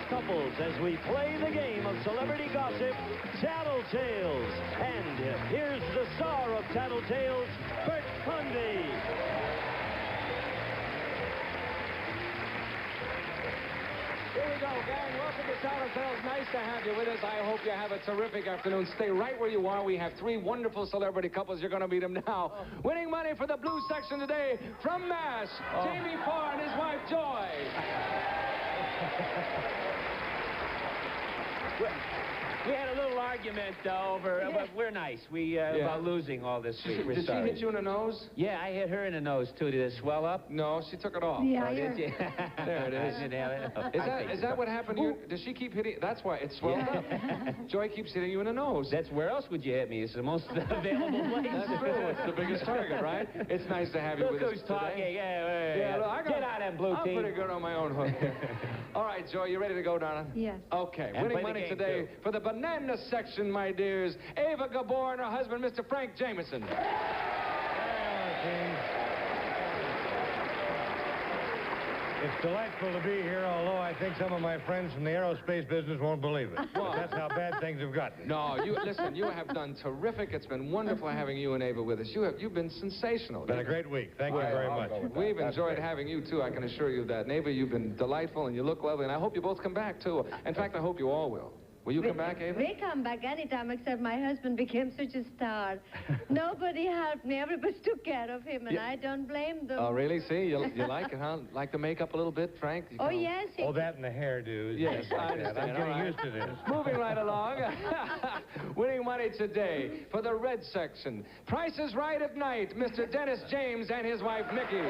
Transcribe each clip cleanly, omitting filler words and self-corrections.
couples as we play the game of celebrity gossip, Tattletales. And here's the star of Tattletales, Bert Bundy. Here we go, gang. Welcome to Tattletales. Nice to have you with us. I hope you have a terrific afternoon. Stay right where you are. We have three wonderful celebrity couples. You're going to meet them now. Winning money for the blue section today from MASH, Jamie Farr and his wife, Joy. We had a little argument over, but we're nice. About losing all this week. Did she hit you in the nose? Yeah, I hit her in the nose, too. Did it swell up? No, she took it off. Yeah, Did you? There it is. Is that what happened to you? Does she keep hitting? That's why it swelled up. Joy keeps hitting you in the nose. That's where else would you hit me? It's the most available place. That's true. It's the biggest target, right? It's nice to have you with us today. Talking. Yeah, look, get out of that blue team. I'm pretty good on my own hook. All right, Joy, you ready to go, darling? Yes. Okay, And winning money today for the banana section, my dears. Ava Gabor and her husband, Mr. Frank Jameson. It's delightful to be here, although I think some of my friends from the aerospace business won't believe it. But that's how bad things have gotten. No, listen, you have done terrific. It's been wonderful having you and Ava with us. You've been sensational. It's been a great week. Thank you very much. We've enjoyed having you, too, I can assure you that. And Ava, you've been delightful, and you look lovely, and I hope you both come back, too. In fact, I hope you all will. Will you come back, Ava? We come back anytime, except my husband became such a star. Nobody helped me. Everybody took care of him, and I don't blame them. Oh, really? See, you like it, huh? Like the makeup a little bit, Frank? Oh, yes. Oh, that and the hairdo. Yes, I understand. I'm getting used to this. Moving right along. Winning money today for the red section. Price is Right at night, Mr. Dennis James and his wife, Micki.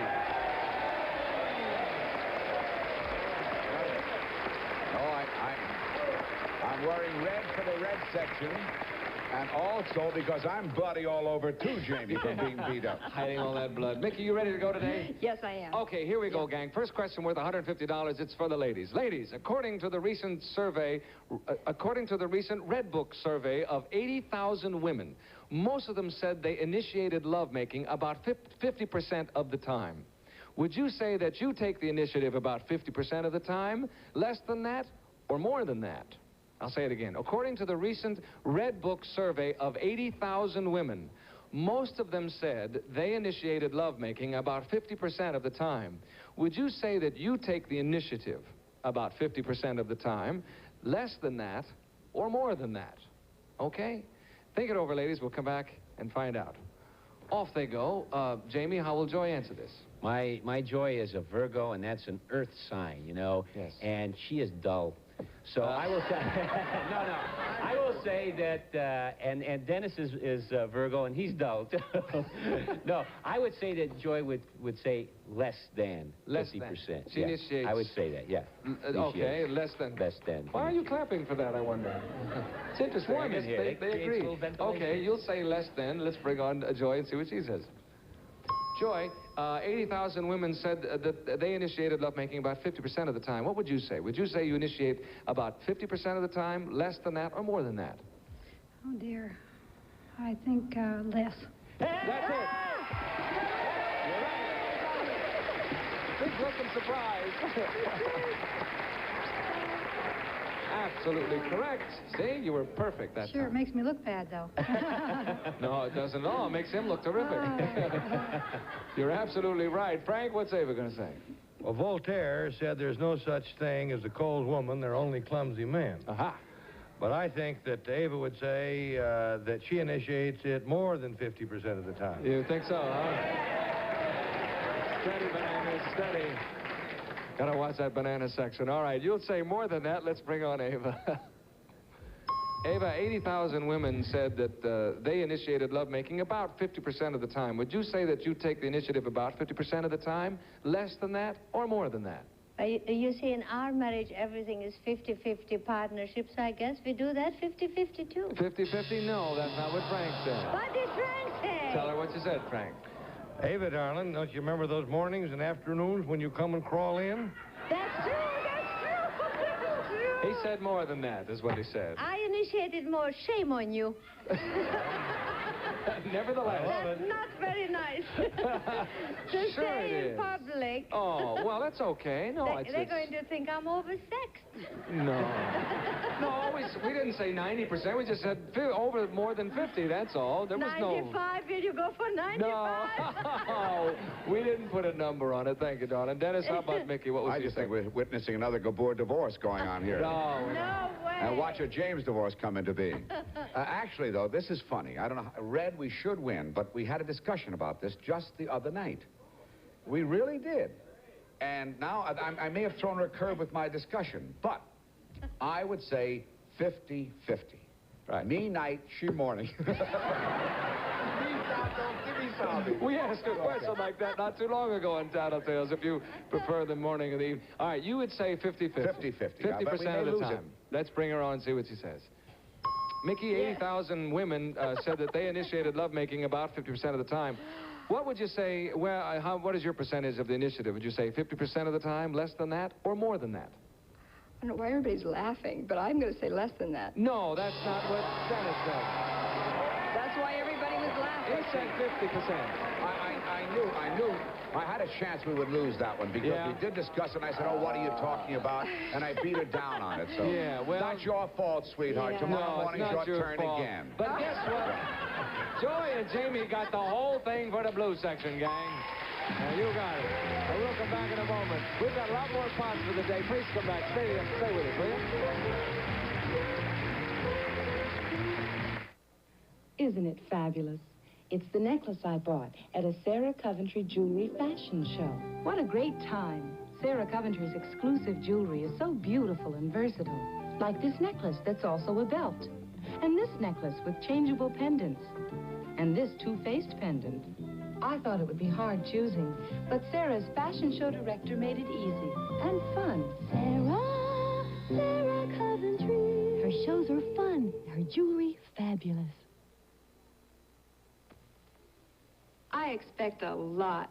I'm wearing red for the red section, and also because I'm bloody all over, too, Jamie, from being beat up. Hiding all that blood. Micki, you ready to go today? Yes, I am. Okay, here we go, gang. First question worth $150. It's for the ladies. Ladies, according to the recent Red Book survey of 80,000 women, most of them said they initiated lovemaking about 50% of the time. Would you say that you take the initiative about 50% of the time, less than that, or more than that? I'll say it again. According to the recent Red Book survey of 80,000 women, most of them said they initiated lovemaking about 50% of the time. Would you say that you take the initiative about 50% of the time, less than that, or more than that? Okay? Think it over, ladies. We'll come back and find out. Off they go. Jamie, how will Joy answer this? My Joy is a Virgo, and that's an earth sign, you know. Yes. And she is dull. So I will say, I will say that, and Dennis is Virgo, and he's dull, too. No, I would say that Joy would say less than 50%. She initiates. I would say that, yeah. Okay, less than. Less than. Why are you clapping for that, I wonder? It's interesting. Warm in here. They agree. Okay, you'll say less than. Let's bring on Joy and see what she says. Joy, 80,000 women said that they initiated lovemaking about 50% of the time. What would you say? Would you say you initiate about 50% of the time, less than that, or more than that? Oh, dear. I think less. That's it. You're right. Big look of surprise. Absolutely correct. See, you were perfect that Sure, time. it makes me look bad, though. No, it doesn't at all. It makes him look terrific. You're absolutely right. Frank, what's Ava going to say? Well, Voltaire said there's no such thing as a cold woman, there are only clumsy men. Aha. But I think that Ava would say that she initiates it more than 50% of the time. You think so, huh? Steady, bananas, steady. Gotta watch that banana section. All right, you'll say more than that. Let's bring on Ava. Ava, 80,000 women said that they initiated lovemaking about 50% of the time. Would you say that you take the initiative about 50% of the time, less than that, or more than that? You see, in our marriage, everything is 50-50 partnerships. I guess we do that 50-50, too. 50-50? No, that's not what Frank said. What did Frank say? Tell her what you said, Frank. Ava, darling, don't you remember those mornings and afternoons when you come and crawl in? That's true, that's true. He said more than that, is what he said. I initiated more. Shame on you. Nevertheless. That's not very nice. To Sure say it in is. public. Oh, well, that's okay. No, They're going to think I'm oversexed. No. No, we didn't say 90%. We just said over more than 50, that's all. There was 95, will you go for 95? No. We didn't put a number on it. Thank you, darling. Dennis, how about Micki? What was I you just saying? think we're witnessing another Gabor divorce going on here. No. No way. And watch a James divorce come into being. Actually, though, this is funny. I don't know. Red, we should win, but we had a discussion about this just the other night. We really did. And now I may have thrown her a curve with my discussion, but I would say 50-50. Right. Me night, she morning. We asked a question like that not too long ago on Tattletales, if you prefer the morning or the evening. All right, you would say 50-50. 50-50. 50% of the time. Let's bring her on and see what she says. Micki, 80,000 women said that they initiated lovemaking about 50% of the time. What would you say, what is your percentage of the initiative? Would you say 50% of the time, less than that, or more than that? I don't know why everybody's laughing, but I'm going to say less than that. No, that's not what Dennis said. That's why everybody was laughing. He said 50%. I knew I had a chance we would lose that one because we did discuss it, and I said, oh, what are you talking about? And I beat her down on it, so. Yeah, well. Not your fault, sweetheart. Yeah. Tomorrow No, morning's it's not your turn fault. again. But guess what? Joy and Jamie got the whole thing for the blue section, gang. Now, you got it. And we'll come back in a moment. We've got a lot more pots for the day. Please come back. Stay with us, will you? Isn't it fabulous? It's the necklace I bought at a Sarah Coventry jewelry fashion show. What a great time. Sarah Coventry's exclusive jewelry is so beautiful and versatile. Like this necklace that's also a belt. And this necklace with changeable pendants. And this two-faced pendant. I thought it would be hard choosing, but Sarah's fashion show director made it easy and fun. Sarah Coventry. Her shows are fun. Her jewelry, fabulous. I expect a lot.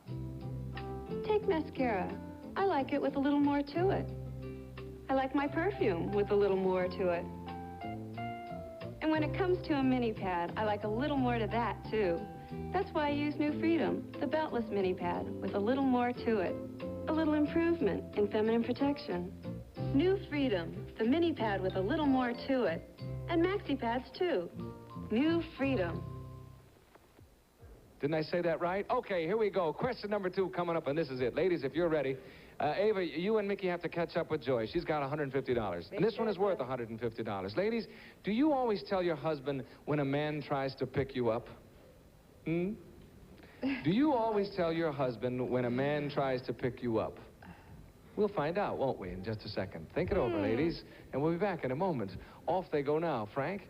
Take mascara. I like it with a little more to it. I like my perfume with a little more to it. And when it comes to a mini pad, I like a little more to that, too. That's why I use New Freedom, the beltless mini pad with a little more to it. A little improvement in feminine protection. New Freedom, the mini pad with a little more to it. And maxi pads, too. New Freedom. Didn't I say that right? Okay, here we go. Question number 2 coming up, and this is it. Ladies, if you're ready, Ava, you and Micki have to catch up with Joy. She's got $150. And this one is worth $150. Ladies, do you always tell your husband when a man tries to pick you up? Do you always tell your husband when a man tries to pick you up? We'll find out, won't we, in just a second. Think it over, ladies, and we'll be back in a moment. Off they go now. Frank?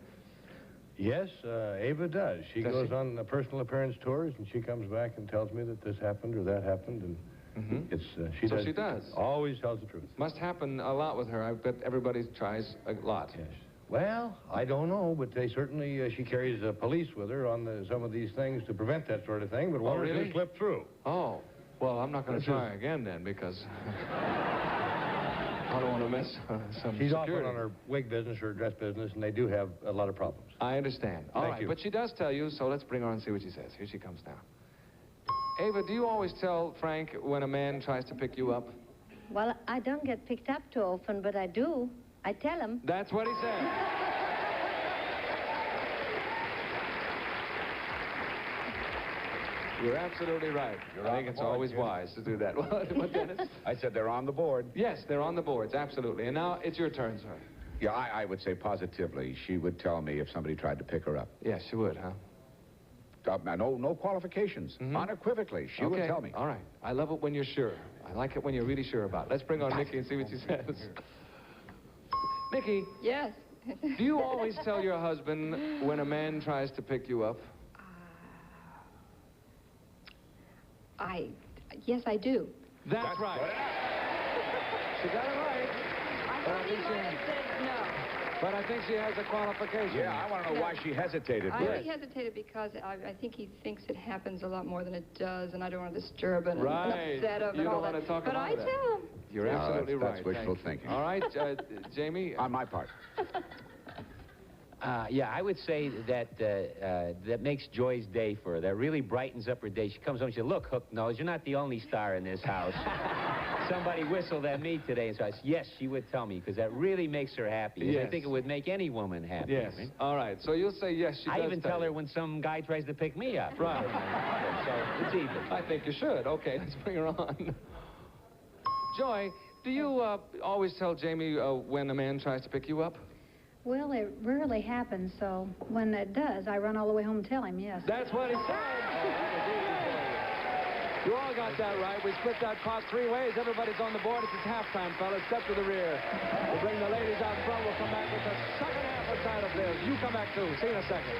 Yes, Ava does. She goes on personal appearance tours, and she comes back and tells me that this happened or that happened, and she does. Always tells the truth. Must happen a lot with her. I bet everybody tries a lot. Yes. Well, I don't know, but they certainly, she carries police with her on some of these things to prevent that sort of thing, but one or two slip through. Oh, well, I'm not going to try again then, because I don't want to miss some She's security. often on her wig business or dress business, and they do have a lot of problems. I understand. All right, but she does tell you, so let's bring her on and see what she says. Here she comes now. Ava, do you always tell Frank when a man tries to pick you up? Well, I don't get picked up too often, but I do. I tell him. That's what he said. You're absolutely right. I think it's always wise to do that. What, Dennis? I said they're on the board. Yes, they're on the boards, absolutely. And now it's your turn, sir. Yeah, I would say positively she would tell me if somebody tried to pick her up. Yes, she would, huh? No qualifications. Unequivocally, she would tell me. All right. I love it when you're sure. I like it when you're really sure about it. Let's bring on Micki and see what she says. Micki. Yes. Do you always tell your husband when a man tries to pick you up? Yes, I do. That's right. She got it right. But I think she has a qualification. Yeah, I want to know why she hesitated. I only hesitated because I think he thinks it happens a lot more than it does, and I don't want to disturb it and upset him and all that. You don't want to talk but about I that. tell him. You're absolutely right. That's wishful thinking. All right, Jamie. On my part. Yeah, I would say that that makes Joy's day for her. That really brightens up her day. She comes home and she says, look, Hook Nose, you're not the only star in this house. Somebody whistled at me today. And so I said, yes, she would tell me, because that really makes her happy. Yes. I think it would make any woman happy. Yes. Right? All right. So you'll say yes, she does. I even tell her when some guy tries to pick me up. Right. So it's even. I think you should. Okay, let's bring her on. Joy, do you always tell Jamie when a man tries to pick you up? Well, it rarely happens, so when it does, I run all the way home and tell him, yes. That's what he said. You all got that right. We split that clock 3 ways. Everybody's on the board. It's halftime, fellas. Step to the rear. We'll bring the ladies out front. We'll come back with the second half of Tattletales. You come back, too. See you in a second.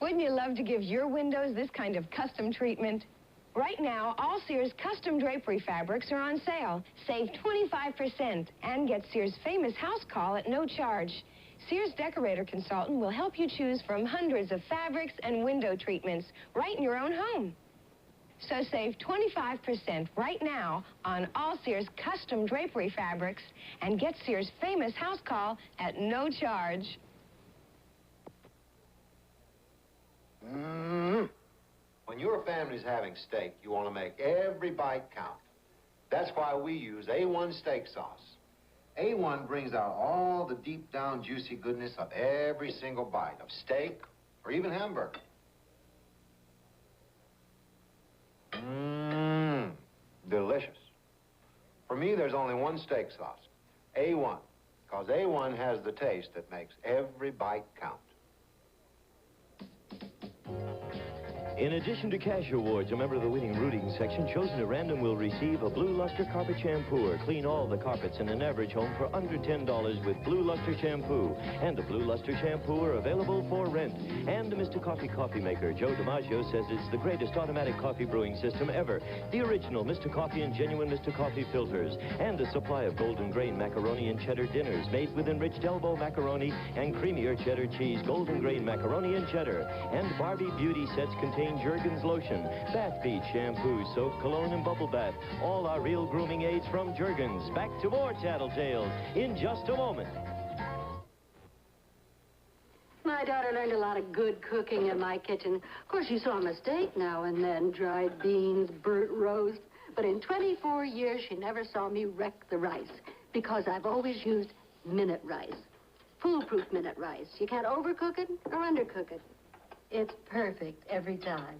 Wouldn't you love to give your windows this kind of custom treatment? Right now, all Sears custom drapery fabrics are on sale. Save 25% and get Sears' famous house call at no charge. Sears Decorator Consultant will help you choose from hundreds of fabrics and window treatments right in your own home. So save 25% right now on all Sears custom drapery fabrics and get Sears' famous house call at no charge. When your family's having steak, you want to make every bite count. That's why we use A1 steak sauce. A1 brings out all the deep down juicy goodness of every single bite of steak or even hamburger. Delicious. For me, there's only one steak sauce, A1, because A1 has the taste that makes every bite count. In addition to cash awards, a member of the winning rooting section chosen at random will receive a Blue Luster Carpet Shampooer. Clean all the carpets in an average home for under $10 with Blue Luster Shampoo. And a Blue Luster Shampooer available for rent. And Mr. Coffee Maker. Joe DiMaggio says it's the greatest automatic coffee brewing system ever. The original Mr. Coffee and genuine Mr. Coffee filters. And a supply of golden grain macaroni and cheddar dinners made with enriched elbow macaroni and creamier cheddar cheese, golden grain macaroni and cheddar. And Barbie beauty sets contain Jergens lotion, bath bead shampoo, soap, cologne, and bubble bath. All are real grooming aids from Jergens. Back to more Tattletales in just a moment. My daughter learned a lot of good cooking in my kitchen. Of course, she saw a mistake now and then, dried beans, burnt roast. But in 24 years, she never saw me wreck the rice, because I've always used minute rice. Foolproof minute rice. You can't overcook it or undercook it. It's perfect every time.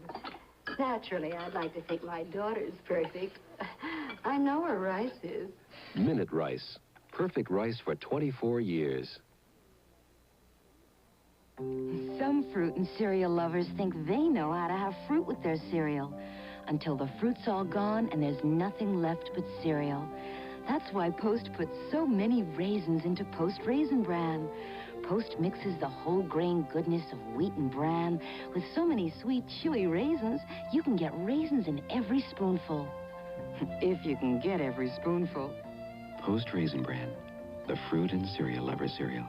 Naturally, I'd like to think my daughter's perfect. I know her rice is. Minute Rice. Perfect rice for 24 years. Some fruit and cereal lovers think they know how to have fruit with their cereal, until the fruit's all gone and there's nothing left but cereal. That's why Post puts so many raisins into Post Raisin Bran. Post mixes the whole grain goodness of wheat and bran with so many sweet, chewy raisins, you can get raisins in every spoonful. If you can get every spoonful. Post Raisin Bran, the fruit and cereal lover cereal.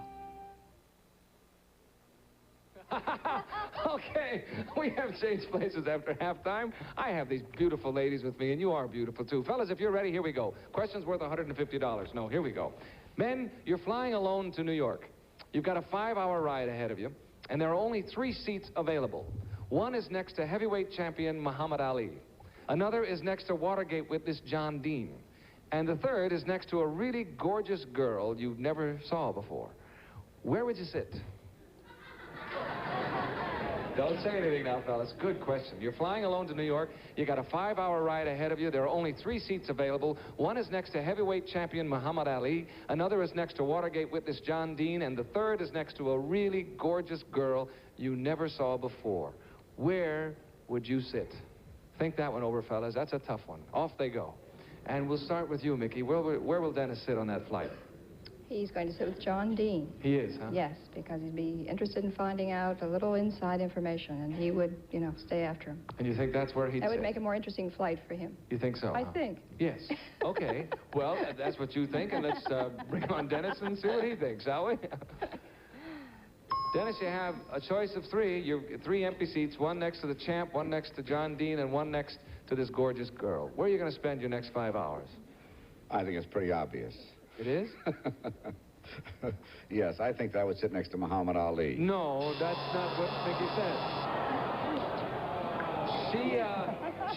Okay, we have changed places after halftime. I have these beautiful ladies with me, and you are beautiful, too. Fellas, if you're ready, here we go. Question's worth $150. No, here we go. Men, you're flying alone to New York. You've got a 5-hour ride ahead of you, and there are only 3 seats available. One is next to heavyweight champion Muhammad Ali. Another is next to Watergate witness John Dean. And the third is next to a really gorgeous girl you never saw before. Where would you sit? Don't say anything now, fellas. Good question. You're flying alone to New York. You got a 5-hour ride ahead of you. There are only 3 seats available. One is next to heavyweight champion Muhammad Ali. Another is next to Watergate witness John Dean. And the third is next to a really gorgeous girl you never saw before. Where would you sit? Think that one over, fellas. That's a tough one. Off they go. And we'll start with you, Micki. Where will Dennis sit on that flight? He's going to sit with John Dean. He is, huh? Yes, because he'd be interested in finding out a little inside information, and he would, you know, stay after him. And you think that's where he'd sit? That would make a more interesting flight for him. You think so? I think. Yes. Okay. Well, that's what you think, and let's bring on Dennis and see what he thinks, shall we? Dennis, you have a choice of three. You've 3 empty seats, one next to the champ, one next to John Dean, and one next to this gorgeous girl. Where are you going to spend your next 5 hours? I think it's pretty obvious. It is? Yes, I think I would sit next to Muhammad Ali. No, that's not what Micki said.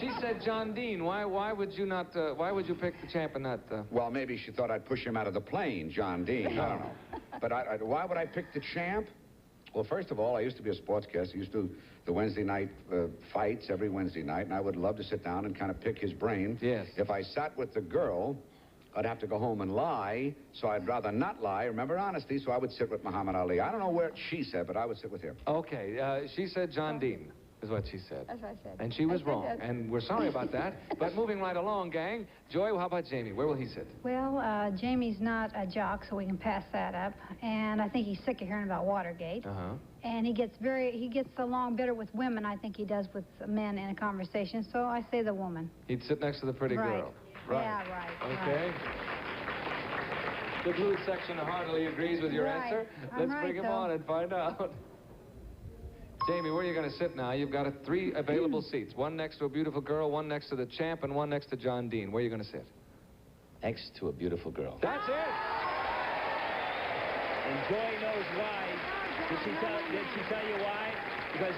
She said John Dean. Why would you not? Why would you pick the champ and not? Well, maybe she thought I'd push him out of the plane, John Dean. I don't know. But why would I pick the champ? Well, first of all, I used to be a sportscaster. I used to do the Wednesday night fights every Wednesday night, and I would love to sit down and kind of pick his brain. Yes. If I sat with the girl, I'd have to go home and lie, so I'd rather not lie. Remember honesty, so I would sit with Muhammad Ali. I don't know what she said, but I would sit with him. Okay, she said John Dean, is what she said. That's what I said. And she was wrong, and we're sorry about that. But moving right along, gang. Joy, how about Jamie? Where will he sit? Well, Jamie's not a jock, so we can pass that up. And I think he's sick of hearing about Watergate. Uh-huh. And he gets along better with women, I think he does with men in a conversation. So I say the woman. He'd sit next to the pretty girl. Right. Yeah, right. Okay. Right. The blues section heartily agrees with your answer. Let's bring him on and find out. Jamie, where are you going to sit now? You've got 3 available seats. One next to a beautiful girl, one next to the champ, and one next to John Dean. Where are you going to sit? Next to a beautiful girl. That's it! And Joy knows why. Did she tell you why? Because,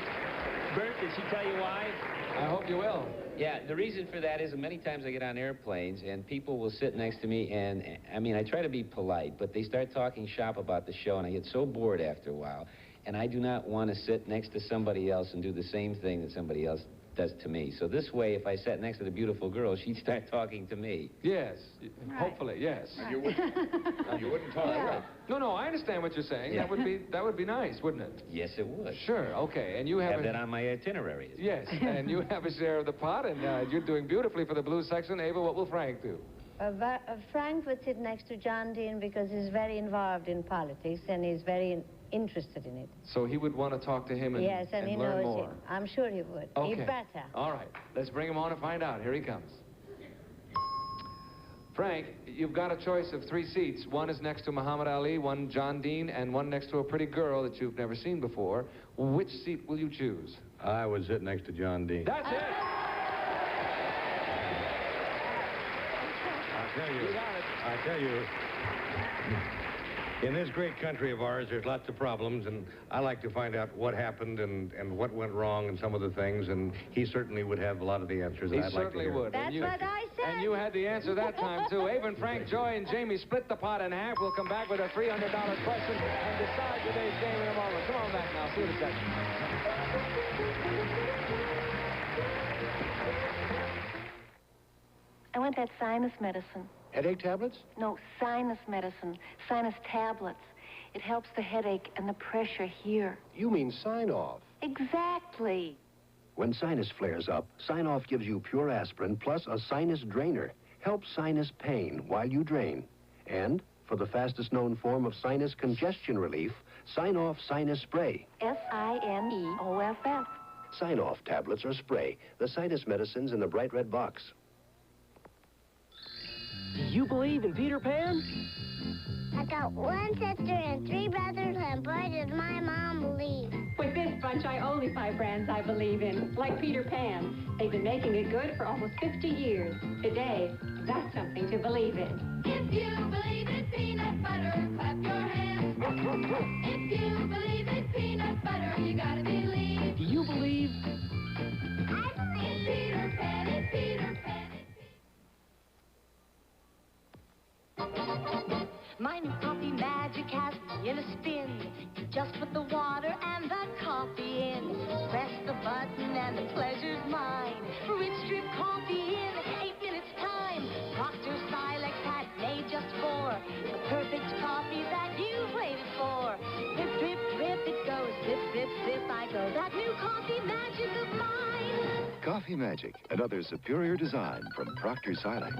Bert, did she tell you why? I hope you will. Yeah, the reason for that is many times I get on airplanes and people will sit next to me and, I mean, I try to be polite, but they start talking shop about the show and I get so bored after a while. And I do not want to sit next to somebody else and do the same thing that somebody else does to me. So this way, if I sat next to the beautiful girl, she'd start talking to me. Yes. Right. Hopefully, yes. Right. You wouldn't talk. Yeah. No, I understand what you're saying. Yeah. That would be nice, wouldn't it? Yes, it would. Sure. Okay. And you have that on my itinerary. Yes. And you have a share of the pot, and you're doing beautifully for the blues section. Ava, what will Frank do? Frank would sit next to John Dean because he's very involved in politics and he's very interested in it. So he would want to talk to him and, yes, and he learn knows more. him. I'm sure he would. Okay. He better. All right. Let's bring him on and find out. Here he comes. Frank, you've got a choice of 3 seats. One is next to Muhammad Ali, one John Dean, and one next to a pretty girl that you've never seen before. Which seat will you choose? I would sit next to John Dean. That's it! I tell you, in this great country of ours, there's lots of problems, and I like to find out what happened and what went wrong and some of the things, and he certainly would have a lot of the answers that I'd like to hear. He certainly would. That's what I said. And you had the answer that time, too. Ava and Frank, Joy, and Jamie split the pot in half. We'll come back with a $300 question and decide today's game in a moment. Come on back now. See you in a second. I want that sinus medicine. Headache tablets? No, sinus medicine. Sinus tablets. It helps the headache and the pressure here. You mean sign-off. Exactly. When sinus flares up, Sign-Off gives you pure aspirin plus a sinus drainer. Helps sinus pain while you drain. And for the fastest known form of sinus congestion relief, Sign-Off Sinus Spray. S-I-N-E-O-F-F. Sign-Off tablets or spray. The sinus medicines in the bright red box. Do you believe in Peter Pan? I got 1 sister and 3 brothers, and boy, does my mom believe. With this bunch, I only 5 brands I believe in, like Peter Pan. They've been making it good for almost 50 years. Today, that's something to believe in. If you believe in peanut butter, clap your hands. If you believe in peanut butter, you gotta believe. Do you believe? I believe in Peter Pan, in Peter Pan. My new coffee magic has me in a spin. You just put the water and the coffee in. Press the button and the pleasure's mine. Rich drip coffee in 8 minutes time. Proctor Silex had made just 4. The perfect coffee that you've waited for. Drip, drip, drip, it goes. Zip, zip, zip, I go. That new coffee magic of mine. Coffee Magic, another superior design from Proctor Silex.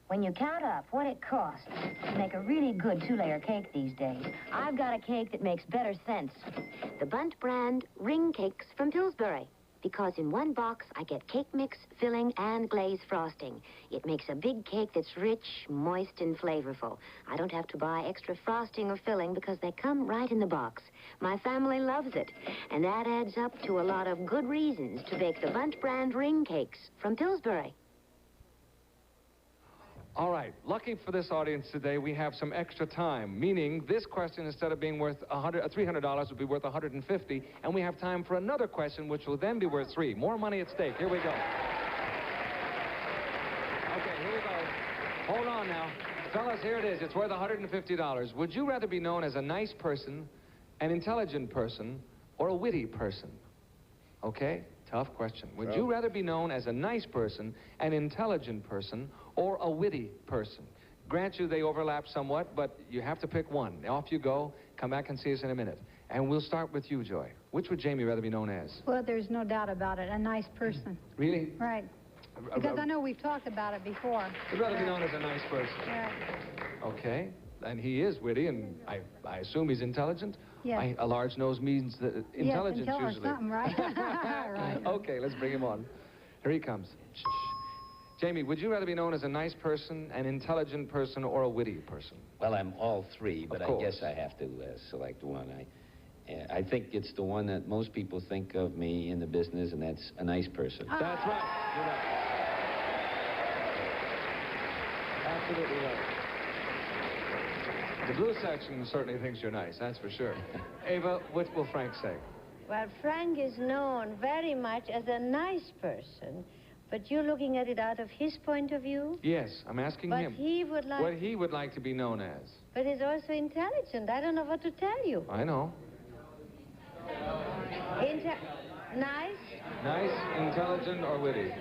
When you count up what it costs to make a really good 2-layer cake these days, I've got a cake that makes better sense. The Bundt brand ring cakes from Pillsbury. because in one box I get cake mix, filling, and glaze frosting. It makes a big cake that's rich, moist, and flavorful. I don't have to buy extra frosting or filling because they come right in the box. My family loves it, and that adds up to a lot of good reasons to bake the Bundt brand ring cakes from Pillsbury. All right, lucky for this audience today, we have some extra time, meaning this question, instead of being worth $300, will be worth $150, and we have time for another question, which will then be worth $3. More money at stake. Here we go. Okay, here we go. Hold on now. Fellas, here it is. It's worth $150. Would you rather be known as a nice person, an intelligent person, or a witty person? Okay? Tough question. Would you rather be known as a nice person, an intelligent person, or a witty person? Grant you they overlap somewhat, but you have to pick one. Off you go. Come back and see us in a minute. And we'll start with you, Joy. Which would Jamie rather be known as? Well, there's no doubt about it. A nice person. Really? Right. Because I know we've talked about it before. He'd rather be known as a nice person. Yeah. Okay. And he is witty, and I assume he's intelligent? Yes. A large nose means intelligence, yes, usually. Something, right? Right. Okay, let's bring him on. Here he comes. Jamie, would you rather be known as a nice person, an intelligent person, or a witty person? Well, I'm all three, but I guess I have to select one. I think it's the one that most people think of me in the business, and that's a nice person. That's right. You're right. Absolutely right. The blue section certainly thinks you're nice, that's for sure. Ava, what will Frank say? Well, Frank is known very much as a nice person, but you're looking at it out of his point of view? Yes, I'm asking him. But he would like... What he would like to be known as. But he's also intelligent. I don't know what to tell you. I know. Nice? Nice, intelligent, or witty?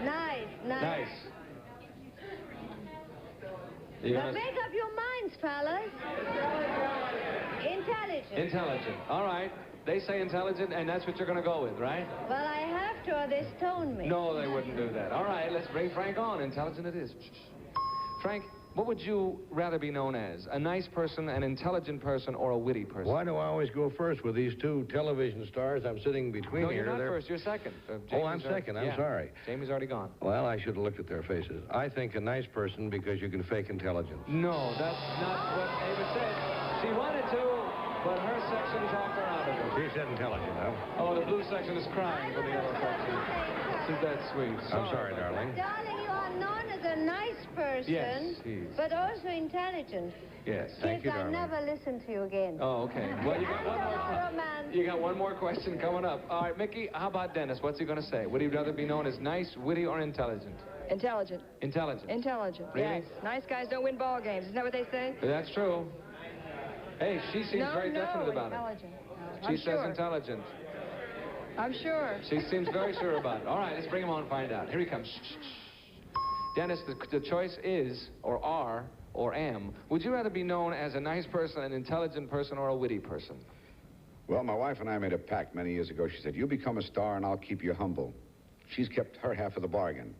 Nice. Nice. Now make up your minds, fellas. Intelligent. Intelligent. All right. They say intelligent, and that's what you're going to go with, right? Well, I have to, or they stone me. No, they wouldn't do that. All right, let's bring Frank on. Intelligent it is. Frank, what would you rather be known as? A nice person, an intelligent person, or a witty person? Why do I always go first with these two television stars I'm sitting between here? No, you're not first. You're second. Oh, I'm second. I'm sorry. Jamie's already gone. Well, I should have looked at their faces. I think a nice person because you can fake intelligence. No, that's not what Ava said. She wanted to, but her section talked her out of it. She said intelligent, huh? Oh, the blue section is crying for the yellow section. Isn't that sweet? I'm sorry, darling. Darling, you are known as a nice person, yes, but also intelligent. Yes, thank you, I'll darling. never listen to you again. Oh, okay. Well, you got one more question coming up. All right, Micki, how about Dennis? What's he going to say? Would he rather be known as nice, witty, or intelligent? Intelligent. Intelligent. Intelligent, really? Yes. Nice guys don't win ball games. Isn't that what they say? That's true. Hey, she seems very definite about intelligent. it. She says intelligent. I'm sure. She seems very sure about it. All right, let's bring him on and find out. Here he comes. Dennis, the choice is, or are, or am. Would you rather be known as a nice person, an intelligent person, or a witty person? Well, my wife and I made a pact many years ago. She said, you become a star and I'll keep you humble. She's kept her half of the bargain.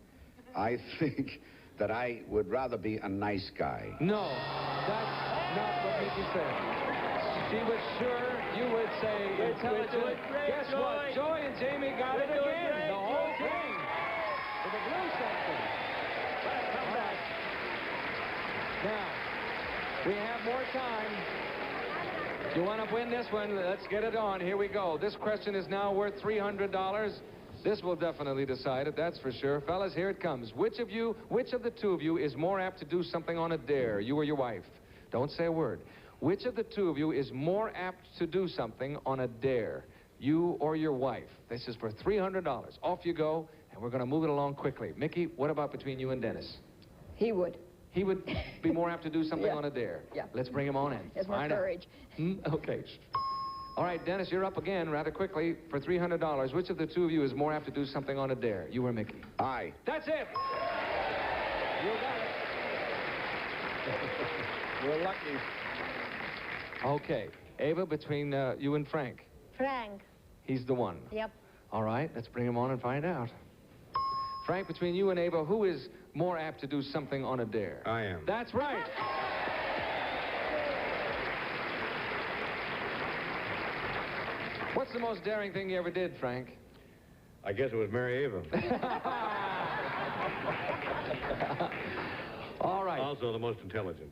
I think that I would rather be a nice guy. No, that's not what Micki said. She was sure you would say intelligent. Guess what? Joy and Jamie got it again. The whole thing. For the blue section. Come back. Now, we have more time. You want to win this one? Let's get it on. Here we go. This question is now worth $300. This will definitely decide it, that's for sure. Fellas, here it comes. Which of the two of you is more apt to do something on a dare, you or your wife? Don't say a word. Which of the two of you is more apt to do something on a dare, you or your wife? This is for $300. Off you go, and we're going to move it along quickly. Micki, what about between you and Dennis? He would. He would be more apt to do something on a dare. Yeah. Let's bring him on in. He has more courage. Okay. All right, Dennis, you're up again rather quickly for $300. Which of the two of you is more apt to do something on a dare, you or Micki? I. That's it. You got it. We're lucky. Okay. Ava, between you and Frank. Frank. He's the one. Yep. All right, let's bring him on and find out. Frank, between you and Ava, who is more apt to do something on a dare? I am. That's right. What's the most daring thing you ever did, Frank? I guess it was Mary Ava. All right. Also the most intelligent.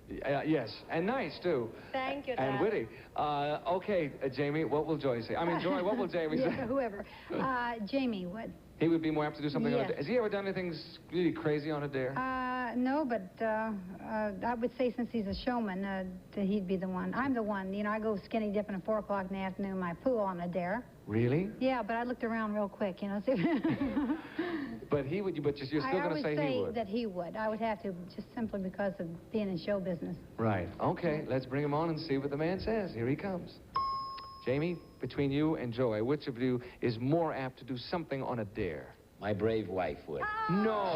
Yes, and nice, too. Thank you, And Dad. witty. Okay, Jamie, what will Joy say? I mean, Joy, what will Jamie say? Yeah, whoever. Jamie would. He would be more apt to do something on a Yes. dare. Has he ever done anything really crazy on a dare? No, but I would say since he's a showman, that he'd be the one. I'm the one. You know, I go skinny dipping at 4 o'clock in the afternoon in my pool on a dare. Really? Yeah, but I looked around real quick, you know. But he would, but you're still going to say he would. I would say that he would. I would have to, just simply because of being in show business. Right. Okay, let's bring him on and see what the man says. Here he comes. Jamie, between you and Joy, which of you is more apt to do something on a dare? My brave wife would. No,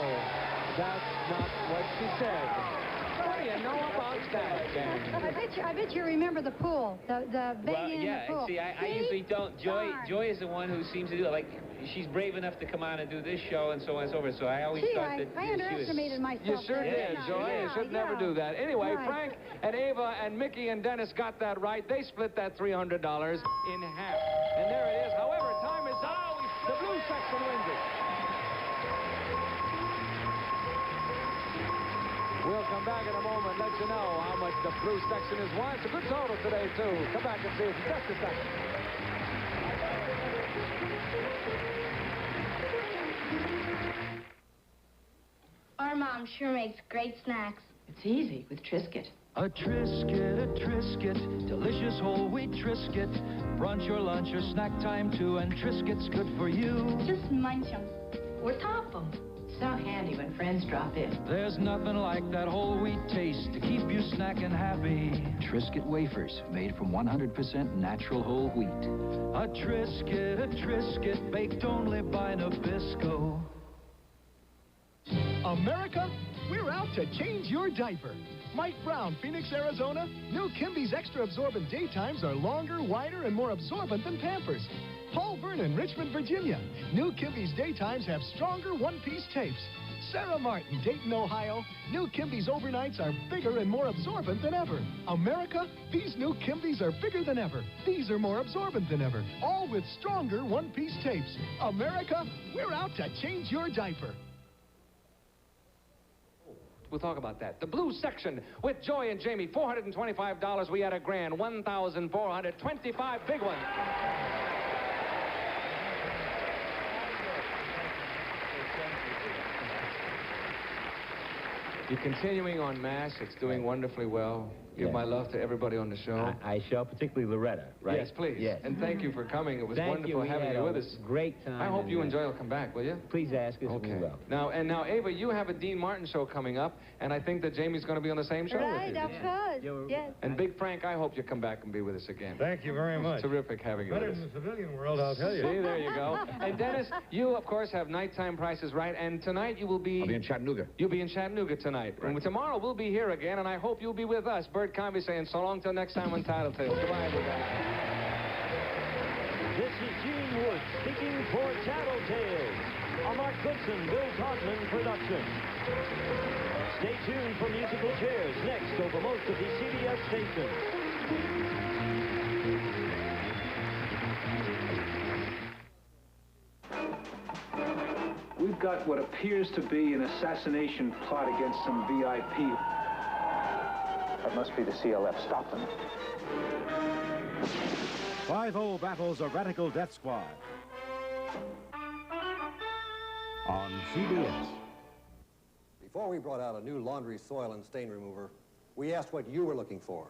that's not what she said. What do you know about that, then? I bet you remember the pool, the bathing in the pool. See, I usually don't. Joy is the one who seems to do it. Like, she's brave enough to come on and do this show and so on and so forth. So I always thought that I underestimated myself. You sure there, did, Joy. Yeah, You should never do that. Anyway, Right. Frank and Ava and Micki and Dennis got that right. They split that $300 in half. And there it is. However, time is up. The blue section wins it. We'll come back in a moment, let you know how much the blue section has won. It's a good total today, too. Come back and see us in just a second. Our mom sure makes great snacks. It's easy with Triscuit. A Triscuit, delicious whole wheat Triscuit. Brunch or lunch or snack time too, and Triscuit's good for you. Just munch 'em or top 'em. So handy when friends drop in. There's nothing like that whole wheat taste to keep you snacking happy. Triscuit wafers, made from 100% natural whole wheat. A Triscuit, baked only by Nabisco. America, we're out to change your diaper. Mike Brown, Phoenix, Arizona. New Kimby's extra absorbent daytimes are longer, wider, and more absorbent than Pampers. Paul Vernon, Richmond, Virginia. New Kimby's daytimes have stronger one-piece tapes. Sarah Martin, Dayton, Ohio. New Kimby's overnights are bigger and more absorbent than ever. America, these new Kimby's are bigger than ever. These are more absorbent than ever. All with stronger one-piece tapes. America, we're out to change your diaper. We'll talk about that. The blue section with Joy and Jamie, $425. We had a grand, 1,425 big ones. You're continuing on MASH. It's doing wonderfully well. Give my love to everybody on the show. I shall, particularly Loretta, right? Yes, please. Yes. And thank you for coming. It was Thank wonderful you. having you with us. Great time. I hope you and Joy will come back, will you? Please ask us. Okay. We will. Now, Ava, you have a Dean Martin show coming up, and I think that Jamie's going to be on the same show Right, with you. of course. Yes. And Big Frank, I hope you come back and be with us again. Thank you very much. It's terrific having you Better with us. than the civilian world, I'll tell you. See, there you go. And Dennis, you, of course, have nighttime prices right, and tonight you will be... I'll be in Chattanooga. You'll be in Chattanooga tonight. Right. And tomorrow we'll be here again, and I hope you'll be with us. Bert Convey saying so long till next time on Tattletales. Goodbye, everybody. This is Gene Wood speaking for Tattletales, a Mark Goodson, Bill Todman production. Stay tuned for musical chairs next over most of the CBS stations. We've got what appears to be an assassination plot against some VIP. That must be the CLF. Stop them. 5-0 battles a radical death squad. On CBS. Before we brought out a new laundry soil and stain remover, we asked what you were looking for.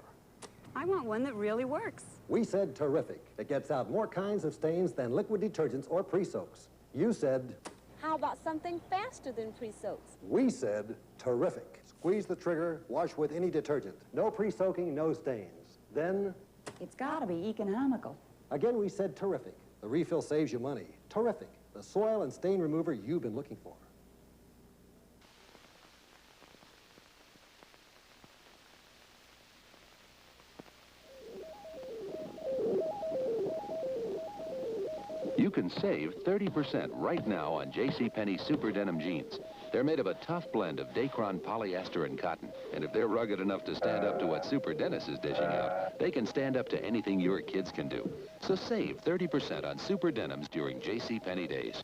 I want one that really works. We said terrific. It gets out more kinds of stains than liquid detergents or pre-soaks. You said... How about something faster than pre-soaks? We said terrific. Squeeze the trigger, wash with any detergent. No pre-soaking, no stains. Then... It's got to be economical. Again, we said terrific. The refill saves you money. Terrific. The soil and stain remover you've been looking for. You can save 30% right now on JCPenney Super Denim Jeans. They're made of a tough blend of Dacron polyester and cotton. And if they're rugged enough to stand up to what Super Dennis is dishing out, they can stand up to anything your kids can do. So save 30% on Super Denims during JCPenney days.